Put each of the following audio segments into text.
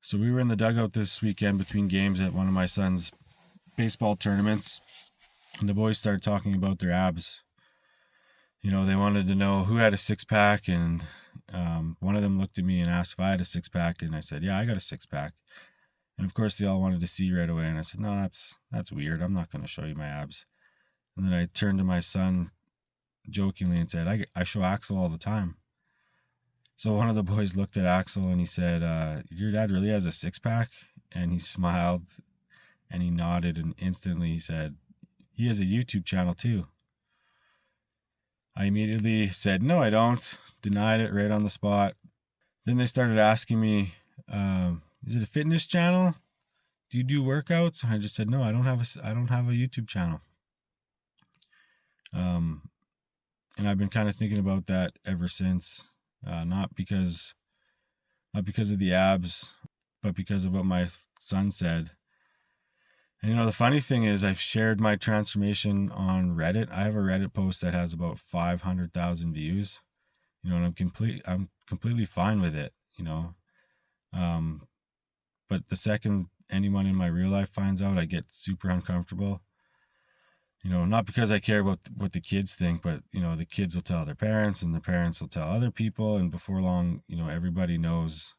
So we were in the dugout this weekend between games at one of my son's baseball tournaments, and the boys started talking about their abs. You know, they wanted to know who had a six-pack, and one of them looked at me and asked if I had a six-pack, and I said, yeah, I got a six-pack. And of course, they all wanted to see right away, and I said, no, that's weird. I'm not going to show you my abs. And then I turned to my son jokingly and said, I show Axel all the time. So one of the boys looked at Axel and he said, your dad really has a six-pack? And he smiled and he nodded, and instantly he said, he has a YouTube channel too. I immediately said, no, I don't. Denied it right on the spot. Then they started asking me, is it a fitness channel? Do you do workouts? And I just said, no, I don't have a YouTube channel. And I've been kind of thinking about that ever since. Not because of the abs, but because of what my son said. And you know, the funny thing is, I've shared my transformation on Reddit. I have a Reddit post that has about 500,000 views. You know, and I'm completely fine with it. You know, but the second anyone in my real life finds out, I get super uncomfortable. You know, not because I care about what the kids think, but, you know, the kids will tell their parents and the parents will tell other people. And before long, you know, everybody knows,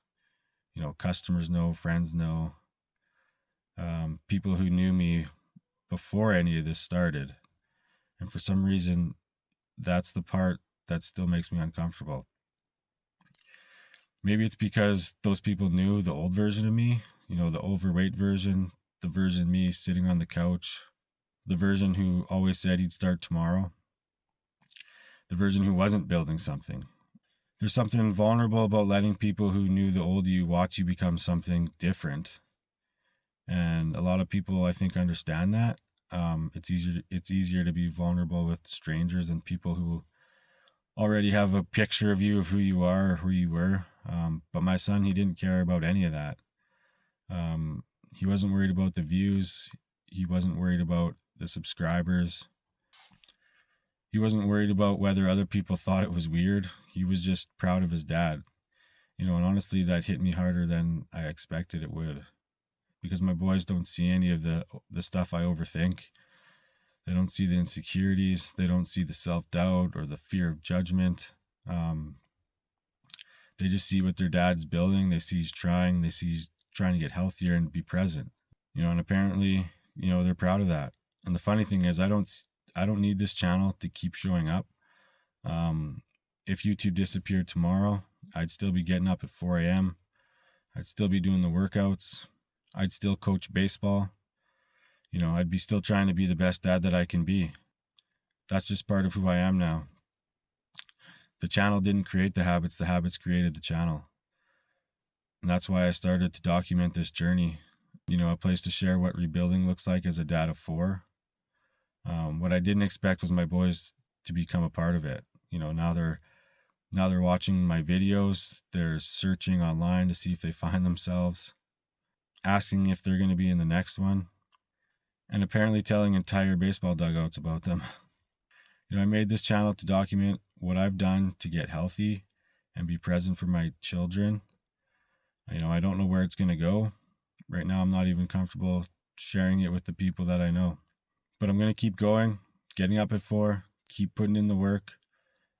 you know, customers know, friends know, people who knew me before any of this started. And for some reason, that's the part that still makes me uncomfortable. Maybe it's because those people knew the old version of me, you know, the overweight version, the version of me sitting on the couch, the version who always said he'd start tomorrow, the version who wasn't building something. There's something vulnerable about letting people who knew the old you watch you become something different. And a lot of people, I think, understand that. It's easier to be vulnerable with strangers than people who already have a picture of you, of who you are, or who you were. But my son, he didn't care about any of that. He wasn't worried about the views. He wasn't worried about the subscribers. He wasn't worried about whether other people thought it was weird. He was just proud of his dad. You know, and honestly, that hit me harder than I expected it would. Because my boys don't see any of the stuff I overthink. They don't see the insecurities. They don't see the self-doubt or the fear of judgment. They just see what their dad's building. They see he's trying. They see he's trying to get healthier and be present. You know, and apparently, you know, they're proud of that. And the funny thing is, I don't need this channel to keep showing up. If YouTube disappeared tomorrow, I'd still be getting up at 4 a.m. I'd still be doing the workouts. I'd still coach baseball. You know, I'd be still trying to be the best dad that I can be. That's just part of who I am now. The channel didn't create the habits created the channel. And that's why I started to document this journey. You know, a place to share what rebuilding looks like as a dad of 4. What I didn't expect was my boys to become a part of it. You know, now they're watching my videos. They're searching online to see if they find themselves, asking if they're going to be in the next one, and apparently telling entire baseball dugouts about them. You know, I made this channel to document what I've done to get healthy and be present for my children. You know, I don't know where it's going to go. Right now, I'm not even comfortable sharing it with the people that I know. But I'm going to keep going, getting up at 4, keep putting in the work,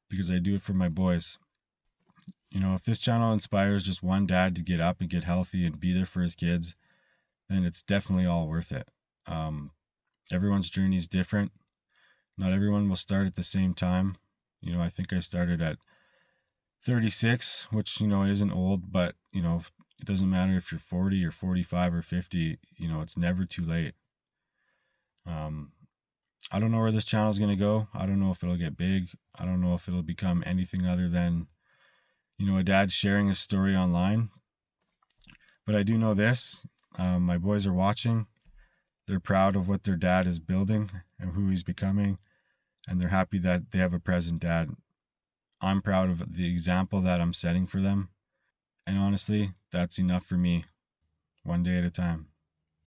because I do it for my boys. You know, if this channel inspires just one dad to get up and get healthy and be there for his kids, then it's definitely all worth it. Everyone's journey is different. Not everyone will start at the same time. You know, I think I started at 36, which, you know, isn't old, but, you know, it doesn't matter if you're 40 or 45 or 50, you know, it's never too late. I don't know where this channel is going to go. I don't know if it'll get big. I don't know if it'll become anything other than, you know, a dad sharing his story online. But I do know this. My boys are watching. They're proud of what their dad is building and who he's becoming. And they're happy that they have a present dad. I'm proud of the example that I'm setting for them. And honestly, that's enough for me, one day at a time.